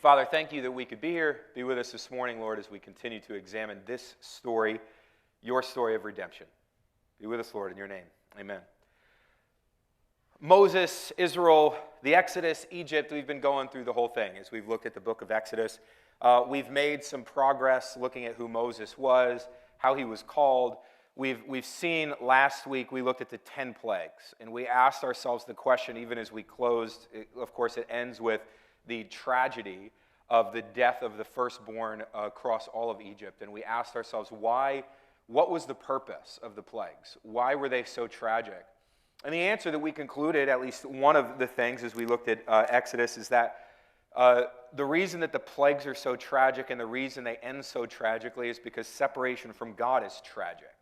Father, thank you that we could be here. Be with us this morning, Lord, as we continue to examine this story, your story of redemption. Be with us, Lord, in your name. Amen. Moses, Israel, the Exodus, Egypt, we've been going through the whole thing as we've looked at the book of Exodus. We've made some progress looking at who Moses was, how he was called. We've seen last week, we looked at the 10 plagues, and we asked ourselves the question, even as we closed, of course it ends with the tragedy of the death of the firstborn across all of Egypt. And we asked ourselves, what was the purpose of the plagues? Why were they so tragic? And the answer that we concluded, at least one of the things as we looked at Exodus, is that the reason that the plagues are so tragic and the reason they end so tragically is because separation from God is tragic.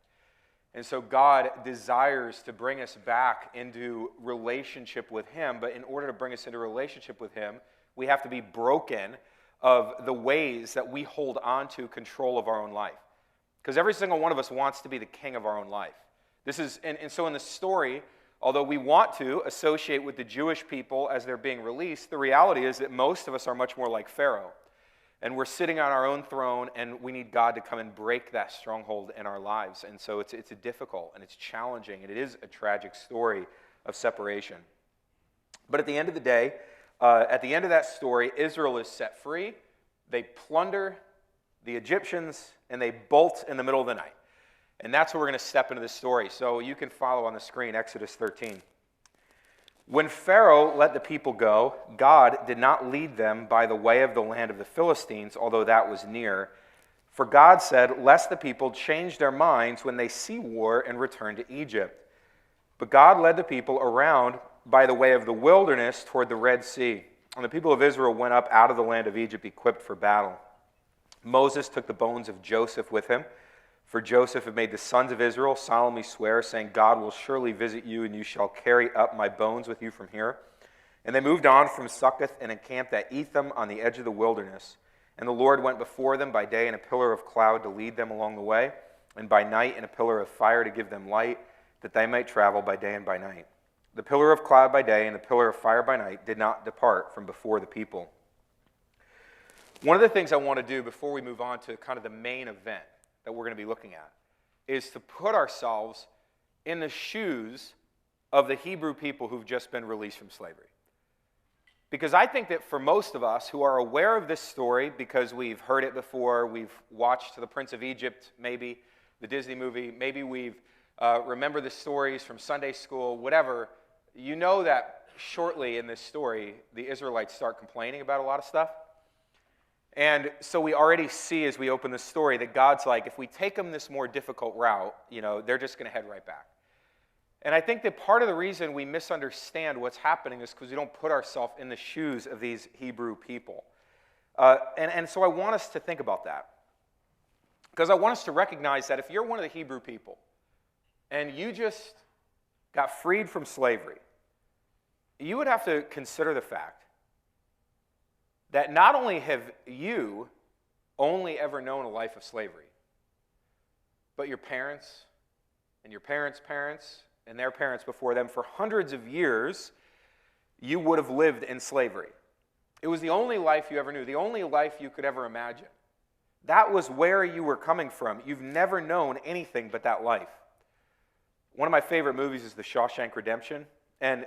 And so God desires to bring us back into relationship with Him, but in order to bring us into relationship with Him, we have to be broken of the ways that we hold on to control of our own life. Because every single one of us wants to be the king of our own life. So in the story, although we want to associate with the Jewish people as they're being released, the reality is that most of us are much more like Pharaoh. And we're sitting on our own throne, and we need God to come and break that stronghold in our lives. And so it's a difficult, and it's challenging, and it is a tragic story of separation. But at the end of the day, at the end of that story, Israel is set free. They plunder the Egyptians, and they bolt in the middle of the night. And that's where we're going to step into the story. So you can follow on the screen, Exodus 13. When Pharaoh let the people go, God did not lead them by the way of the land of the Philistines, although that was near. For God said, lest the people change their minds when they see war and return to Egypt. But God led the people around by the way of the wilderness toward the Red Sea. And the people of Israel went up out of the land of Egypt equipped for battle. Moses took the bones of Joseph with him, for Joseph had made the sons of Israel solemnly swear, saying, God will surely visit you, and you shall carry up my bones with you from here. And they moved on from Succoth and encamped at Etham on the edge of the wilderness. And the Lord went before them by day in a pillar of cloud to lead them along the way, and by night in a pillar of fire to give them light, that they might travel by day and by night. The pillar of cloud by day and the pillar of fire by night did not depart from before the people. One of the things I want to do before we move on to kind of the main event that we're going to be looking at is to put ourselves in the shoes of the Hebrew people who've just been released from slavery. Because I think that for most of us who are aware of this story because we've heard it before, we've watched The Prince of Egypt, maybe the Disney movie, maybe we've remember the stories from Sunday school, whatever, you know that shortly in this story, the Israelites start complaining about a lot of stuff. And so we already see as we open the story that God's like, if we take them this more difficult route, they're just going to head right back. And I think that part of the reason we misunderstand what's happening is because we don't put ourselves in the shoes of these Hebrew people. And so I want us to think about that. Because I want us to recognize that if you're one of the Hebrew people and you just got freed from slavery, you would have to consider the fact that not only have you only ever known a life of slavery, but your parents and your parents' parents and their parents before them, for hundreds of years, you would have lived in slavery. It was the only life you ever knew, the only life you could ever imagine. That was where you were coming from. You've never known anything but that life. One of my favorite movies is The Shawshank Redemption, and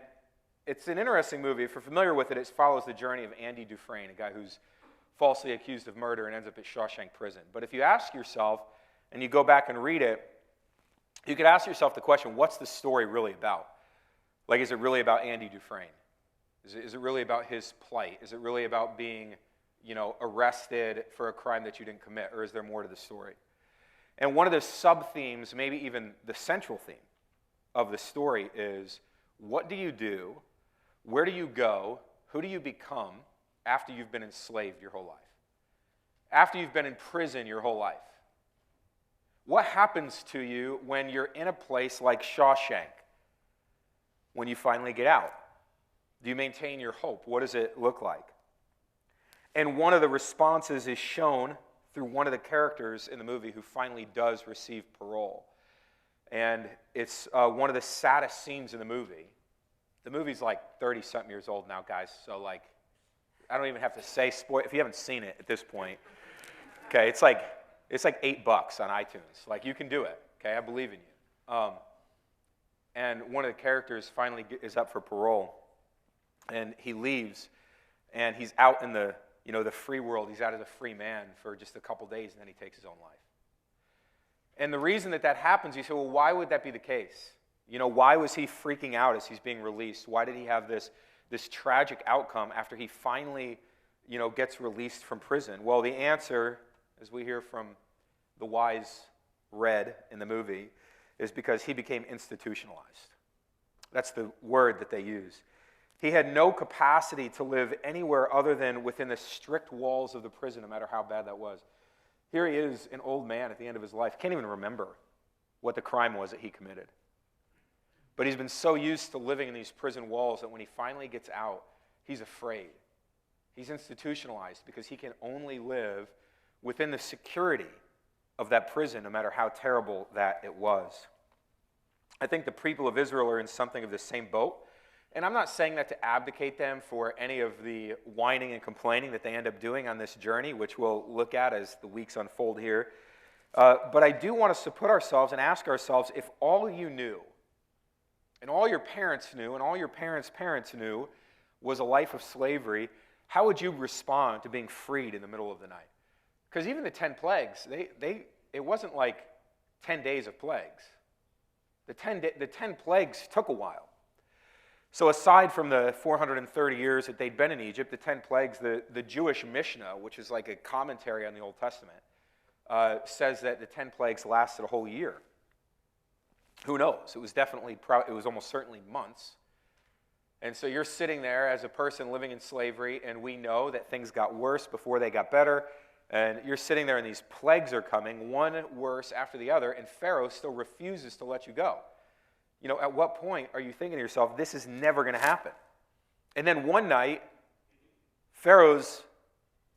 it's an interesting movie. If you're familiar with it, it follows the journey of Andy Dufresne, a guy who's falsely accused of murder and ends up at Shawshank Prison. But if you ask yourself, and you go back and read it, you could ask yourself the question, what's the story really about? Like, is it really about Andy Dufresne? Is it really about his plight? Is it really about being, arrested for a crime that you didn't commit? Or is there more to the story? And one of the sub-themes, maybe even the central theme of the story is, what do you do? Where do you go? Who do you become after you've been enslaved your whole life? After you've been in prison your whole life? What happens to you when you're in a place like Shawshank when you finally get out? Do you maintain your hope? What does it look like? And one of the responses is shown through one of the characters in the movie who finally does receive parole. And it's one of the saddest scenes in the movie. The movie's like 30-something years old now, guys, so I don't even have to say spoil. If you haven't seen it at this point, okay, it's like $8 on iTunes. Like, you can do it. Okay, I believe in you. And one of the characters finally is up for parole, and he leaves, and he's out in the free world. He's out as a free man for just a couple days, and then he takes his own life. And the reason that happens, you say, well, why would that be the case? Why was he freaking out as he's being released? Why did he have this tragic outcome after he finally, gets released from prison? Well, the answer, as we hear from the wise Red in the movie, is because he became institutionalized. That's the word that they use. He had no capacity to live anywhere other than within the strict walls of the prison, no matter how bad that was. Here he is, an old man at the end of his life, can't even remember what the crime was that he committed. But he's been so used to living in these prison walls that when he finally gets out, he's afraid. He's institutionalized because he can only live within the security of that prison, no matter how terrible that it was. I think the people of Israel are in something of the same boat. And I'm not saying that to abdicate them for any of the whining and complaining that they end up doing on this journey, which we'll look at as the weeks unfold here. But I do want us to put ourselves and ask ourselves, if all you knew, and all your parents knew, and all your parents' parents knew, was a life of slavery, how would you respond to being freed in the middle of the night? Because even the 10 plagues, it wasn't like 10 days of plagues. The 10 plagues took a while. So aside from the 430 years that they'd been in Egypt, the 10 plagues, the Jewish Mishnah, which is like a commentary on the Old Testament, says that the 10 plagues lasted a whole year. Who knows? It was almost certainly months. And so you're sitting there as a person living in slavery, and we know that things got worse before they got better. And you're sitting there, and these plagues are coming, one worse after the other, and Pharaoh still refuses to let you go. At what point are you thinking to yourself, this is never going to happen? And then one night, Pharaoh's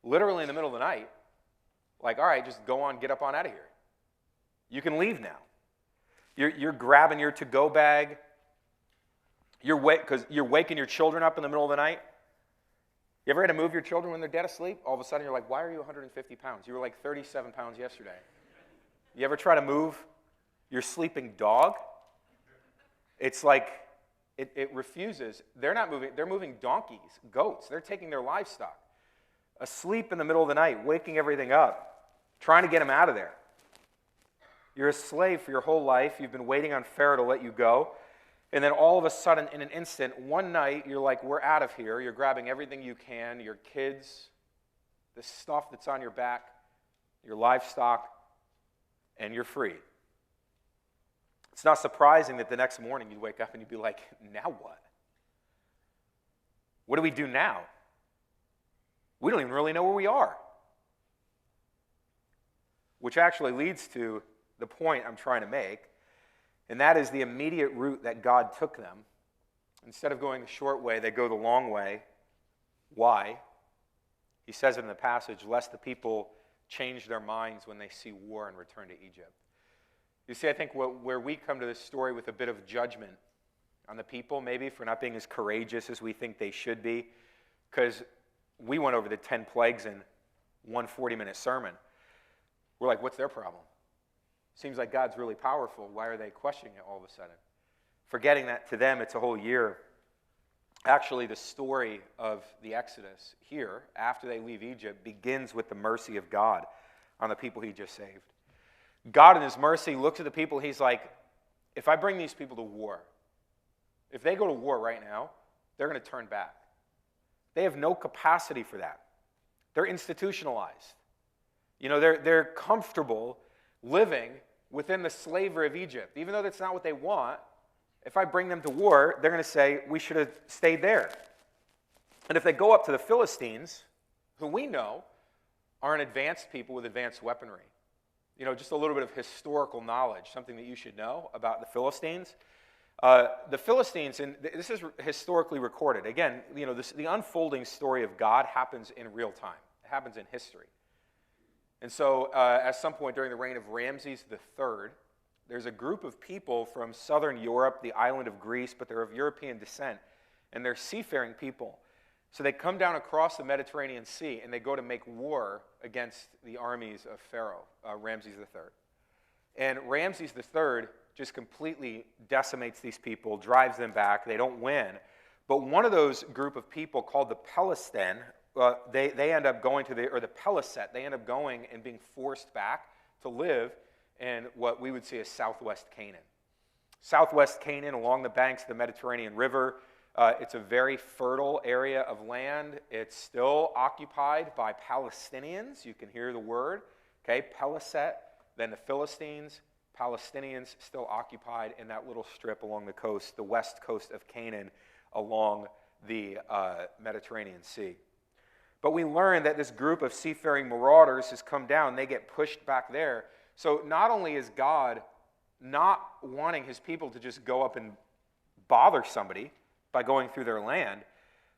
literally in the middle of the night, like, all right, just go on, get up on out of here. You can leave now. You're grabbing your to-go bag. Because you're waking your children up in the middle of the night. You ever had to move your children when they're dead asleep? All of a sudden you're like, why are you 150 pounds? You were like 37 pounds yesterday. You ever try to move your sleeping dog? It's like it refuses. They're not moving. They're moving donkeys, goats. They're taking their livestock. Asleep in the middle of the night, waking everything up, trying to get them out of there. You're a slave for your whole life. You've been waiting on Pharaoh to let you go. And then all of a sudden, in an instant, one night, you're like, we're out of here. You're grabbing everything you can, your kids, the stuff that's on your back, your livestock, and you're free. It's not surprising that the next morning you'd wake up and you'd be like, now what? What do we do now? We don't even really know where we are. Which actually leads to the point I'm trying to make. And that is the immediate route that God took them. Instead of going the short way, they go the long way. Why? He says it in the passage, lest the people change their minds when they see war and return to Egypt. You see, I think where we come to this story with a bit of judgment on the people, maybe, for not being as courageous as we think they should be, because we went over the 10 plagues in one 40-minute sermon. We're like, what's their problem? Seems like God's really powerful. Why are they questioning it all of a sudden? Forgetting that to them it's a whole year. Actually, the story of the Exodus here, after they leave Egypt, begins with the mercy of God on the people he just saved. God in his mercy looks at the people, he's like, if I bring these people to war, if they go to war right now, they're going to turn back. They have no capacity for that. They're institutionalized. They're comfortable living within the slavery of Egypt. Even though that's not what they want, if I bring them to war, they're going to say, we should have stayed there. And if they go up to the Philistines, who we know are an advanced people with advanced weaponry, just a little bit of historical knowledge, something that you should know about the Philistines. The Philistines, and this is historically recorded. Again, the unfolding story of God happens in real time. It happens in history. And so at some point during the reign of Ramses III, there's a group of people from southern Europe, the island of Greece, but they're of European descent, and they're seafaring people. So they come down across the Mediterranean Sea, and they go to make war against the armies of Pharaoh, Ramses III. And Ramses III just completely decimates these people, drives them back. They don't win. But one of those group of people called the Pelistin, they end up going to the Peliset, they end up going and being forced back to live in what we would see as southwest Canaan. Southwest Canaan, along the banks of the Mediterranean River, it's a very fertile area of land. It's still occupied by Palestinians. You can hear the word, okay? Peliset, then the Philistines, Palestinians still occupied in that little strip along the coast, the west coast of Canaan, along the Mediterranean Sea. But we learn that this group of seafaring marauders has come down. They get pushed back there. So not only is God not wanting his people to just go up and bother somebody by going through their land,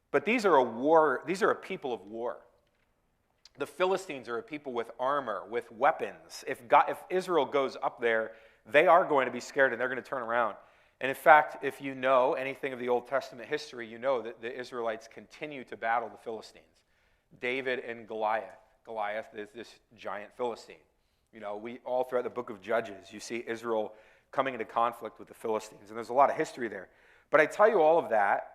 but these are a people of war. The Philistines are a people with armor, with weapons. If Israel goes up there, they are going to be scared and they're going to turn around. And in fact, if you know anything of the Old Testament history, you know that the Israelites continue to battle the Philistines. David and Goliath. Goliath is this giant Philistine. You know, we all throughout the book of Judges, you see Israel coming into conflict with the Philistines. And there's a lot of history there. But I tell you all of that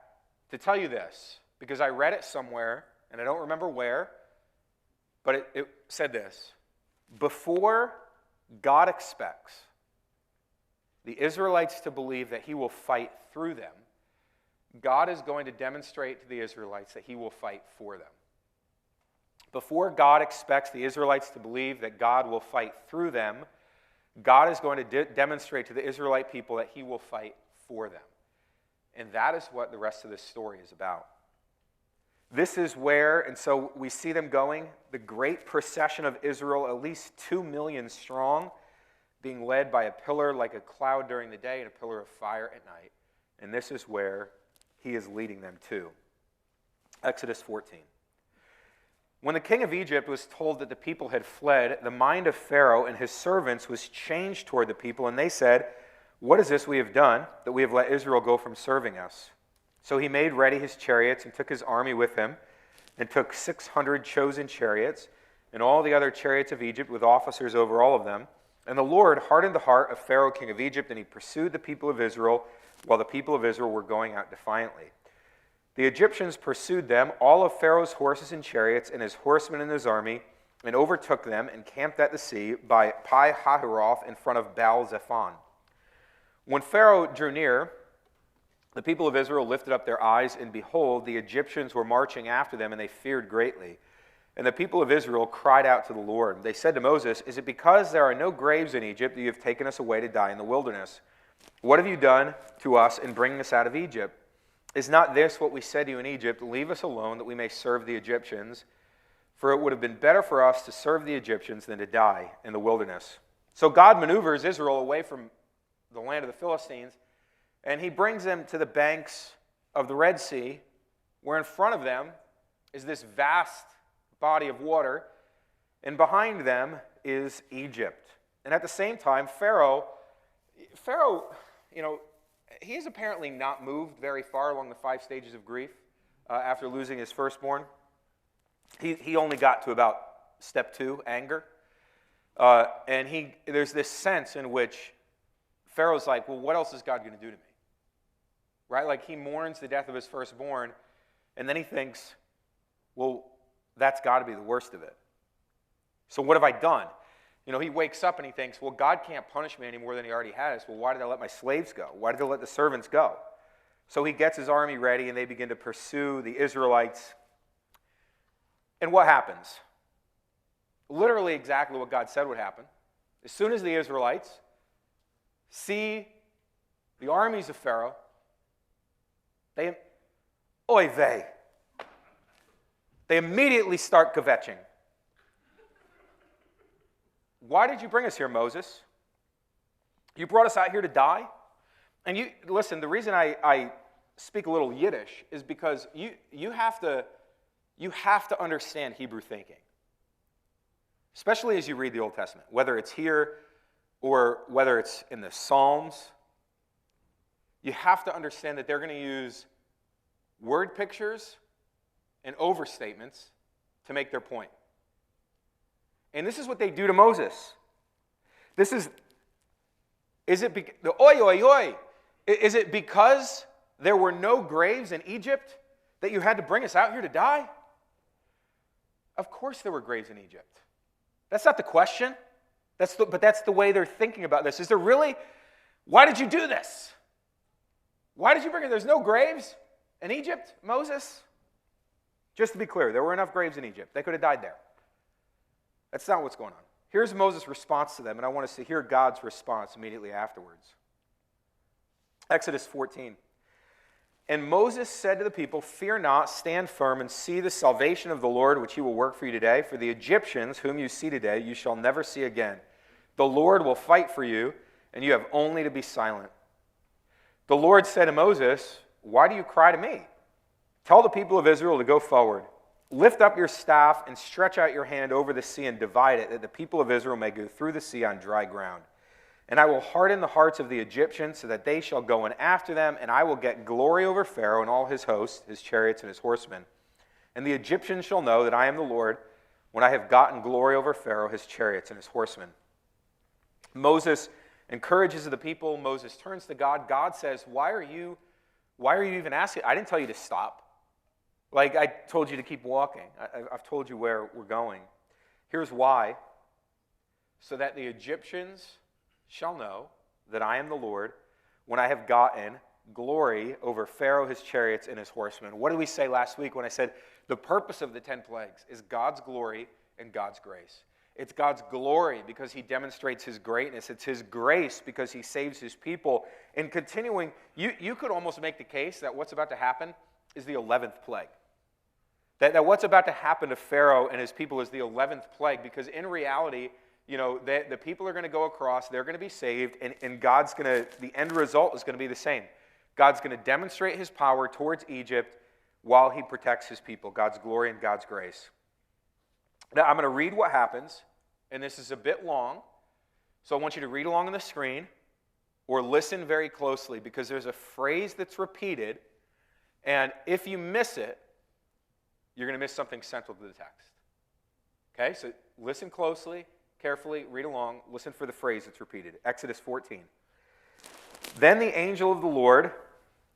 to tell you this, because I read it somewhere, and I don't remember where, but it said this: before God expects the Israelites to believe that he will fight through them, God is going to demonstrate to the Israelites that he will fight for them. Before God expects the Israelites to believe that God will fight through them, God is going to demonstrate to the Israelite people that he will fight for them. And that is what the rest of this story is about. This is where, and so we see them going, the great procession of Israel, at least 2 million strong, being led by a pillar like a cloud during the day and a pillar of fire at night. And this is where he is leading them to. Exodus 14. When the king of Egypt was told that the people had fled, the mind of Pharaoh and his servants was changed toward the people, and they said, "What is this we have done, that we have let Israel go from serving us?" So he made ready his chariots and took his army with him, and took 600 chosen chariots, and all the other chariots of Egypt with officers over all of them. And the Lord hardened the heart of Pharaoh, king of Egypt, and he pursued the people of Israel, while the people of Israel were going out defiantly. The Egyptians pursued them, all of Pharaoh's horses and chariots, and his horsemen and his army, and overtook them, and camped at the sea by Pi-hahiroth in front of Baal-zephon. When Pharaoh drew near, the people of Israel lifted up their eyes, and behold, the Egyptians were marching after them, and they feared greatly. And the people of Israel cried out to the Lord. They said to Moses, "Is it because there are no graves in Egypt that you have taken us away to die in the wilderness? What have you done to us in bringing us out of Egypt? Is not this what we said to you in Egypt? Leave us alone that we may serve the Egyptians. For it would have been better for us to serve the Egyptians than to die in the wilderness." So God maneuvers Israel away from the land of the Philistines, and he brings them to the banks of the Red Sea, where in front of them is this vast body of water, and behind them is Egypt. And at the same time, Pharaoh, you know, he's apparently not moved very far along the 5 stages of grief after losing his firstborn. He only got to about step 2, anger. And there's this sense in which Pharaoh's like, well, what else is God going to do to me? Right? Like, he mourns the death of his firstborn, and then he thinks, well, that's got to be the worst of it. So what have I done? You know, he wakes up and he thinks, well, God can't punish me any more than he already has. Well, why did I let my slaves go? Why did I let the servants go? So he gets his army ready, and they begin to pursue the Israelites. And what happens? Literally exactly what God said would happen. As soon as the Israelites see the armies of Pharaoh, oy vey, they immediately start kvetching. Why did you bring us here, Moses? You brought us out here to die? And you listen, the reason I speak a little Yiddish is because you have to understand Hebrew thinking. Especially as you read the Old Testament, whether it's here or whether it's in the Psalms. You have to understand that they're going to use word pictures and overstatements to make their point. And this is what they do to Moses. Is it Is it because there were no graves in Egypt that you had to bring us out here to die? Of course there were graves in Egypt. That's not the question. But that's the way they're thinking about this. Is there really? Why did you do this? Why did you bring it? There's no graves in Egypt, Moses? Just to be clear, there were enough graves in Egypt. They could have died there. That's not what's going on. Here's Moses' response to them, and I want us to hear God's response immediately afterwards. Exodus 14. And Moses said to the people, "Fear not, stand firm, and see the salvation of the Lord, which he will work for you today. For the Egyptians, whom you see today, you shall never see again. The Lord will fight for you, and you have only to be silent." The Lord said to Moses, "Why do you cry to me? Tell the people of Israel to go forward. Lift up your staff and stretch out your hand over the sea and divide it, that the people of Israel may go through the sea on dry ground. And I will harden the hearts of the Egyptians so that they shall go in after them, and I will get glory over Pharaoh and all his hosts, his chariots and his horsemen. And the Egyptians shall know that I am the Lord when I have gotten glory over Pharaoh, his chariots and his horsemen." Moses encourages the people. Moses turns to God. God says, why are you even asking? I didn't tell you to stop. Like I told you to keep walking. I've told you where we're going. Here's why. So that the Egyptians shall know that I am the Lord when I have gotten glory over Pharaoh, his chariots, and his horsemen. What did we say last week when I said the purpose of the 10 plagues is God's glory and God's grace? It's God's glory because he demonstrates his greatness. It's his grace because he saves his people. And continuing, you could almost make the case that what's about to happen is the 11th plague. That what's about to happen to Pharaoh and his people is the 11th plague, because in reality, the people are going to go across, they're going to be saved, and the end result is going to be the same. God's going to demonstrate his power towards Egypt while he protects his people, God's glory and God's grace. Now, I'm going to read what happens, and this is a bit long, so I want you to read along on the screen or listen very closely, because there's a phrase that's repeated, and if you miss it, you're going to miss something central to the text. Okay, so listen closely, carefully, read along, listen for the phrase that's repeated. Exodus 14. Then the angel of the Lord,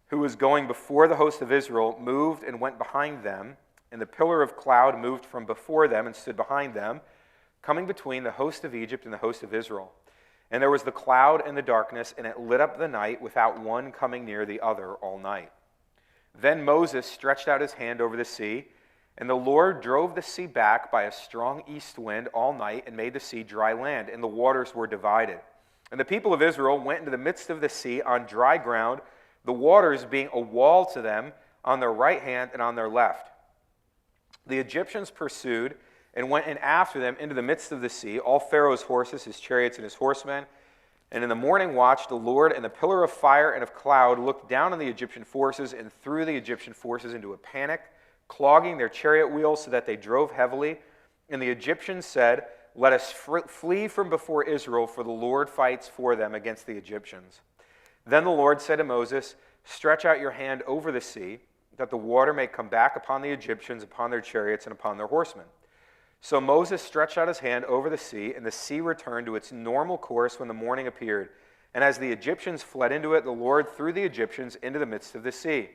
who was going before the host of Israel, moved and went behind them, and the pillar of cloud moved from before them and stood behind them, coming between the host of Egypt and the host of Israel. And there was the cloud and the darkness, and it lit up the night without one coming near the other all night. Then Moses stretched out his hand over the sea, and the Lord drove the sea back by a strong east wind all night and made the sea dry land, and the waters were divided. And the people of Israel went into the midst of the sea on dry ground, the waters being a wall to them on their right hand and on their left. The Egyptians pursued and went in after them into the midst of the sea, all Pharaoh's horses, his chariots, and his horsemen. And in the morning watch, the Lord in the pillar of fire and of cloud looked down on the Egyptian forces and threw the Egyptian forces into a panic, clogging their chariot wheels so that they drove heavily. And the Egyptians said, "Let us flee from before Israel, for the Lord fights for them against the Egyptians." Then the Lord said to Moses, "Stretch out your hand over the sea, that the water may come back upon the Egyptians, upon their chariots, and upon their horsemen." So Moses stretched out his hand over the sea, and the sea returned to its normal course when the morning appeared. And as the Egyptians fled into it, the Lord threw the Egyptians into the midst of the sea.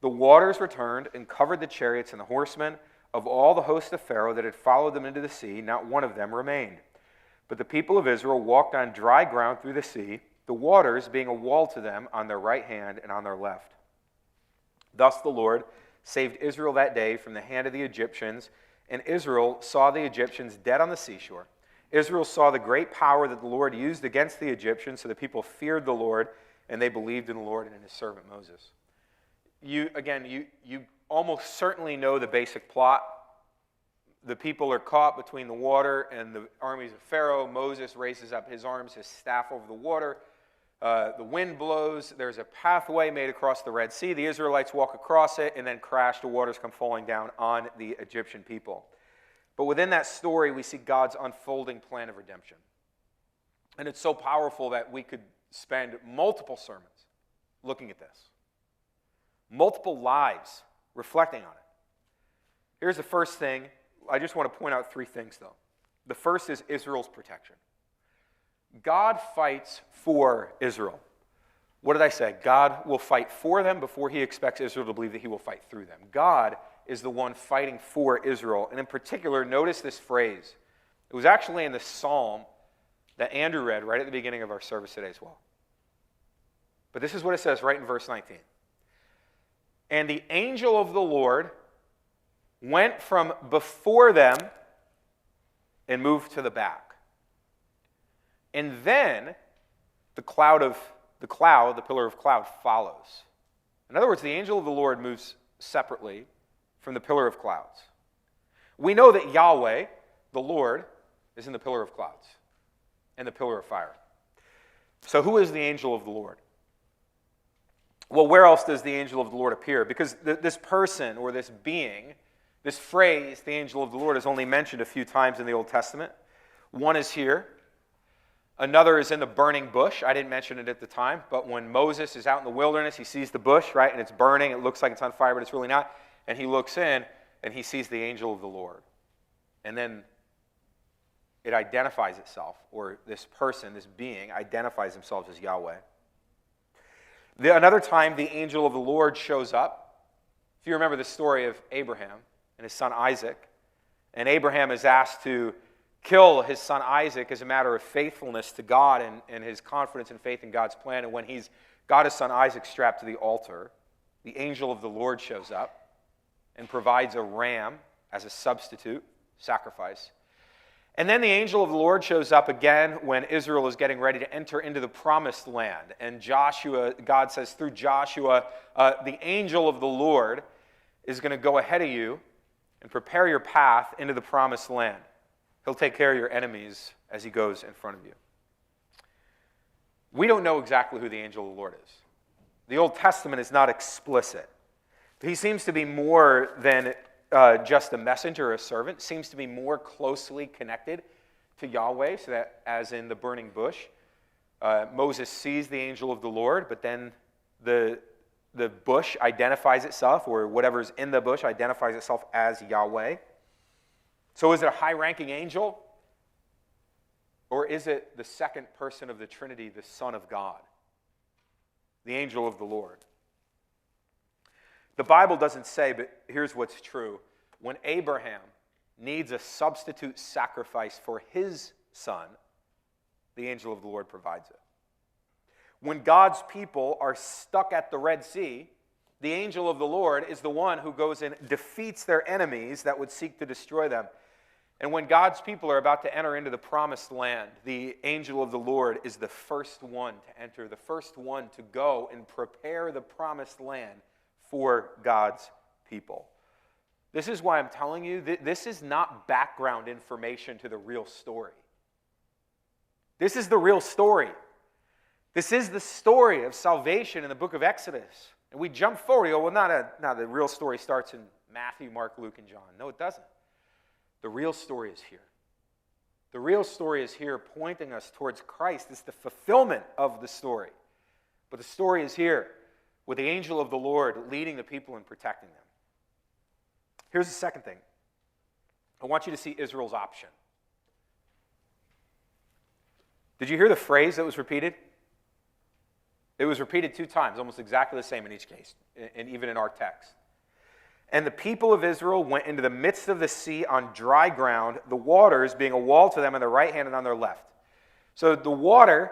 The waters returned and covered the chariots and the horsemen of all the host of Pharaoh that had followed them into the sea. Not one of them remained. But the people of Israel walked on dry ground through the sea, the waters being a wall to them on their right hand and on their left. Thus the Lord saved Israel that day from the hand of the Egyptians, and Israel saw the Egyptians dead on the seashore. Israel saw the great power that the Lord used against the Egyptians, so the people feared the Lord, and they believed in the Lord and in his servant Moses. You almost certainly know the basic plot. The people are caught between the water and the armies of Pharaoh. Moses raises up his arms, his staff over the water. The wind blows. There's a pathway made across the Red Sea. The Israelites walk across it and then crash. The waters come falling down on the Egyptian people. But within that story, we see God's unfolding plan of redemption. And it's so powerful that we could spend multiple sermons looking at this. Multiple lives reflecting on it. Here's the first thing. I just want to point out three things, though. The first is Israel's protection. God fights for Israel. What did I say? God will fight for them before he expects Israel to believe that he will fight through them. God is the one fighting for Israel. And in particular, notice this phrase. It was actually in the psalm that Andrew read right at the beginning of our service today as well. But this is what it says right in verse 19. And the angel of the Lord went from before them and moved to the back. And then the pillar of cloud follows. In other words, the angel of the Lord moves separately from the pillar of clouds. We know that Yahweh, the Lord, is in the pillar of clouds and the pillar of fire. So who is the angel of the Lord? Well, where else does the angel of the Lord appear? Because this person or this being, this phrase, the angel of the Lord, is only mentioned a few times in the Old Testament. One is here. Another is in the burning bush. I didn't mention it at the time, but when Moses is out in the wilderness, he sees the bush, right, and it's burning. It looks like it's on fire, but it's really not. And he looks in, and he sees the angel of the Lord. And then it identifies itself, or this person, this being, identifies themselves as Yahweh. Another time, the angel of the Lord shows up. If you remember the story of Abraham and his son Isaac, and Abraham is asked to kill his son Isaac as a matter of faithfulness to God and his confidence and faith in God's plan. And when he's got his son Isaac strapped to the altar, the angel of the Lord shows up and provides a ram as a substitute sacrifice. And then the angel of the Lord shows up again when Israel is getting ready to enter into the promised land. And Joshua, God says through Joshua, the angel of the Lord is going to go ahead of you and prepare your path into the promised land. He'll take care of your enemies as he goes in front of you. We don't know exactly who the angel of the Lord is. The Old Testament is not explicit. He seems to be more than just a messenger or a servant. Seems to be more closely connected to Yahweh, so that as in the burning bush, Moses sees the angel of the Lord, but then the bush identifies itself, or whatever's in the bush identifies itself as Yahweh. So is it a high-ranking angel? Or is it the second person of the Trinity, the Son of God, the angel of the Lord? The Bible doesn't say, but here's what's true. When Abraham needs a substitute sacrifice for his son, the angel of the Lord provides it. When God's people are stuck at the Red Sea, the angel of the Lord is the one who goes and defeats their enemies that would seek to destroy them. And when God's people are about to enter into the promised land, the angel of the Lord is the first one to enter, the first one to go and prepare the promised land for God's people. This is why I'm telling you, this is not background information to the real story. This is the real story. This is the story of salvation in the book of Exodus. And we jump forward, we go, well, the real story starts in Matthew, Mark, Luke, and John. No, it doesn't. The real story is here. The real story is here pointing us towards Christ. It's the fulfillment of the story. But the story is here with the angel of the Lord leading the people and protecting them. Here's the second thing. I want you to see Israel's option. Did you hear the phrase that was repeated? It was repeated 2 times, almost exactly the same in each case, and even in our text. And the people of Israel went into the midst of the sea on dry ground, the waters being a wall to them on their right hand and on their left. So the water,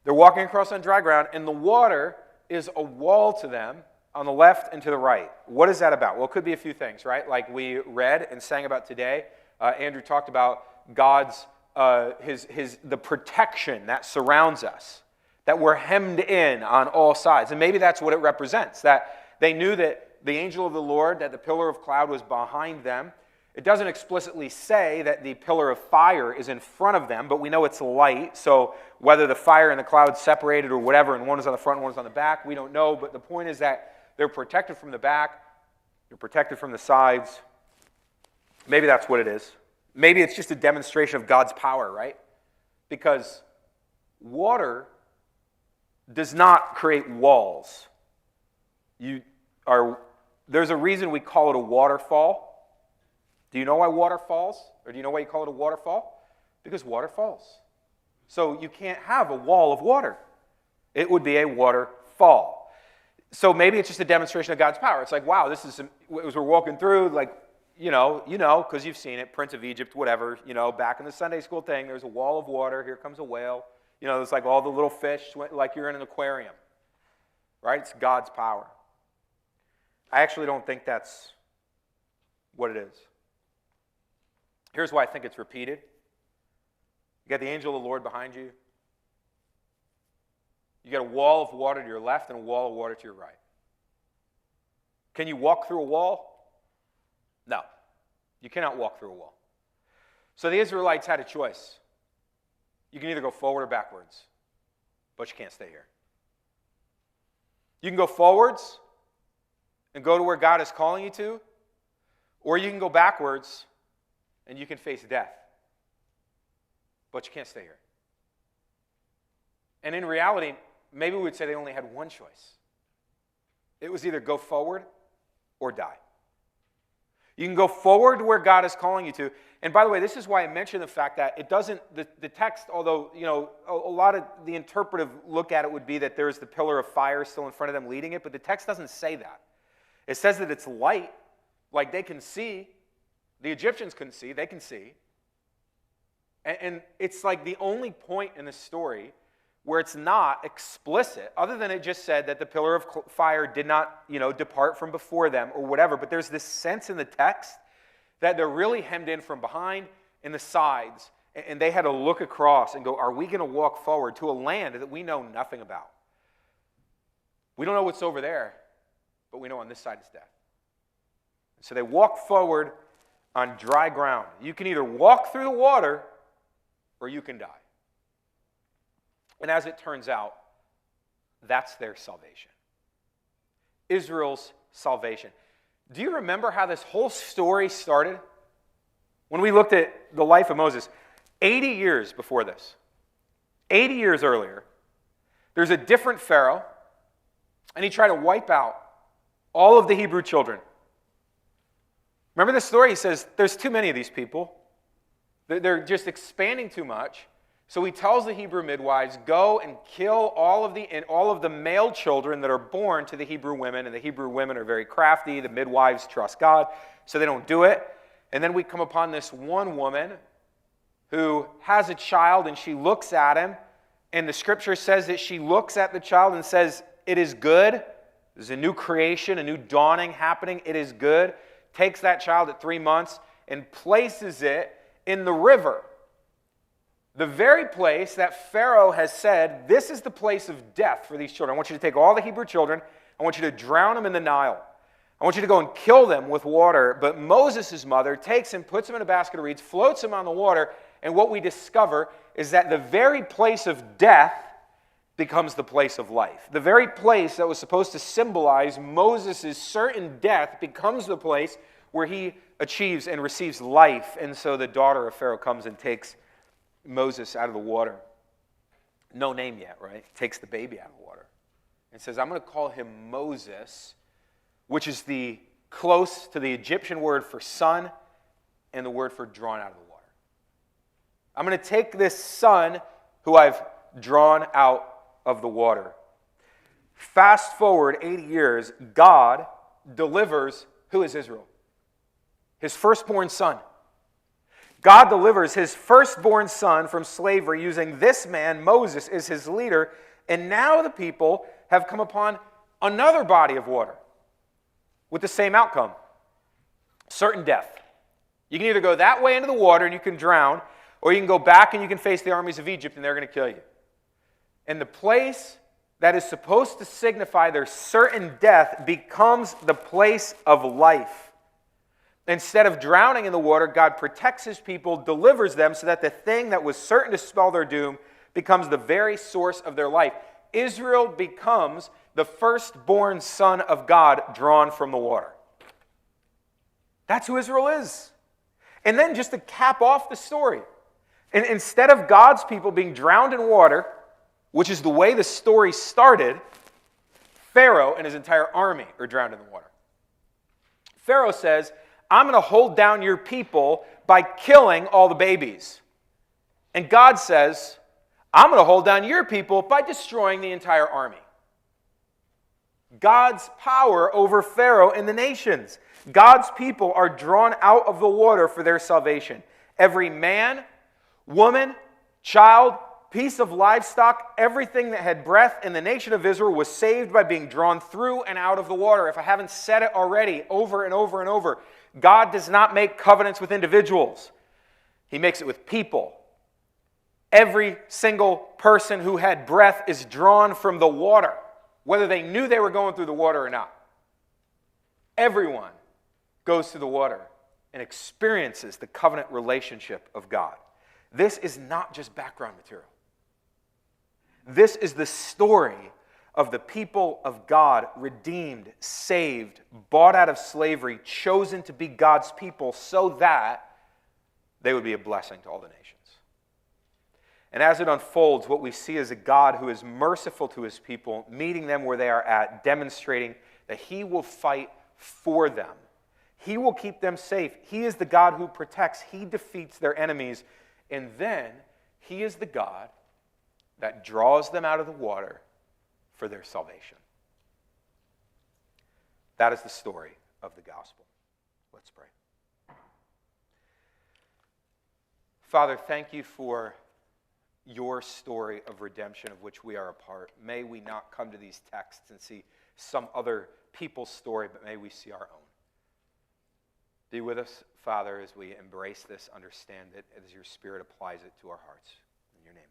they're walking across on dry ground, and the water is a wall to them on the left and to the right. What is that about? Well, it could be a few things, right? Like we read and sang about today. Andrew talked about God's, the protection that surrounds us, that we're hemmed in on all sides. And maybe that's what it represents, that they knew that the angel of the Lord, that the pillar of cloud was behind them. It doesn't explicitly say that the pillar of fire is in front of them, but we know it's light. So whether the fire and the cloud separated or whatever, and one is on the front and one is on the back, we don't know. But the point is that they're protected from the back, they're protected from the sides. Maybe that's what it is. Maybe it's just a demonstration of God's power, right? Because water does not create walls. There's a reason we call it a waterfall. Do you know why water falls? Or do you know why you call it a waterfall? Because water falls. So you can't have a wall of water. It would be a waterfall. So maybe it's just a demonstration of God's power. It's like, wow, this is, as we're walking through, like, you know, because you've seen it, Prince of Egypt, whatever, back in the Sunday school thing, there's a wall of water, here comes a whale. It's like all the little fish, like you're in an aquarium, right? It's God's power. I actually don't think that's what it is. Here's why I think it's repeated. You got the angel of the Lord behind you. You got a wall of water to your left and a wall of water to your right. Can you walk through a wall? No. You cannot walk through a wall. So the Israelites had a choice. You can either go forward or backwards, but you can't stay here. You can go forwards and go to where God is calling you to, or you can go backwards and you can face death, but you can't stay here. And in reality, maybe we would say they only had one choice. It was either go forward or die. You can go forward where God is calling you to. And by the way, this is why I mentioned the fact that it doesn't, the text, although, a lot of the interpretive look at it would be that there's the pillar of fire still in front of them leading it, but the text doesn't say that. It says that it's light, like they can see. The Egyptians couldn't see, they can see. And it's like the only point in the story where it's not explicit, other than it just said that the pillar of fire did not, depart from before them or whatever. But there's this sense in the text that they're really hemmed in from behind and the sides. And they had to look across and go, are we going to walk forward to a land that we know nothing about? We don't know what's over there, but we know on this side is death. So they walk forward on dry ground. You can either walk through the water or you can die. And as it turns out, that's their salvation. Israel's salvation. Do you remember how this whole story started? When we looked at the life of Moses, 80 years before this, 80 years earlier, there's a different Pharaoh, and he tried to wipe out all of the Hebrew children. Remember this story? He says, there's too many of these people. They're just expanding too much. So he tells the Hebrew midwives, go and kill all of the male children that are born to the Hebrew women, and the Hebrew women are very crafty. The midwives trust God, so they don't do it. And then we come upon this one woman who has a child, and she looks at him, and the scripture says that she looks at the child and says, it is good. There's a new creation, a new dawning happening. It is good. Takes that child at 3 months and places it in the river. The very place that Pharaoh has said, this is the place of death for these children. I want you to take all the Hebrew children. I want you to drown them in the Nile. I want you to go and kill them with water. But Moses' mother takes him, puts him in a basket of reeds, floats him on the water, and what we discover is that the very place of death becomes the place of life. The very place that was supposed to symbolize Moses' certain death becomes the place where he achieves and receives life. And so the daughter of Pharaoh comes and takes Moses out of the water. No name yet, right? Takes the baby out of the water and says, I'm going to call him Moses, which is the close to the Egyptian word for son and the word for drawn out of the water. I'm going to take this son who I've drawn out of the water. Fast forward 80 years, God delivers, who is Israel? His firstborn son. God delivers his firstborn son from slavery using this man, Moses, as his leader, and now the people have come upon another body of water with the same outcome, certain death. You can either go that way into the water and you can drown, or you can go back and you can face the armies of Egypt and they're going to kill you. And the place that is supposed to signify their certain death becomes the place of life. Instead of drowning in the water, God protects his people, delivers them so that the thing that was certain to spell their doom becomes the very source of their life. Israel becomes the firstborn son of God drawn from the water. That's who Israel is. And then just to cap off the story, and instead of God's people being drowned in water, which is the way the story started, Pharaoh and his entire army are drowned in the water. Pharaoh says, I'm going to hold down your people by killing all the babies. And God says, I'm going to hold down your people by destroying the entire army. God's power over Pharaoh and the nations. God's people are drawn out of the water for their salvation. Every man, woman, child, piece of livestock, everything that had breath in the nation of Israel was saved by being drawn through and out of the water. If I haven't said it already over and over and over, God does not make covenants with individuals. He makes it with people. Every single person who had breath is drawn from the water, whether they knew they were going through the water or not. Everyone goes through the water and experiences the covenant relationship of God. This is not just background material. This is the story of the people of God, redeemed, saved, bought out of slavery, chosen to be God's people so that they would be a blessing to all the nations. And as it unfolds, what we see is a God who is merciful to his people, meeting them where they are at, demonstrating that he will fight for them. He will keep them safe. He is the God who protects. He defeats their enemies. And then he is the God that draws them out of the water for their salvation. That is the story of the gospel. Let's pray. Father, thank you for your story of redemption of which we are a part. May we not come to these texts and see some other people's story, but may we see our own. Be with us, Father, as we embrace this, understand it, as your Spirit applies it to our hearts. In your name.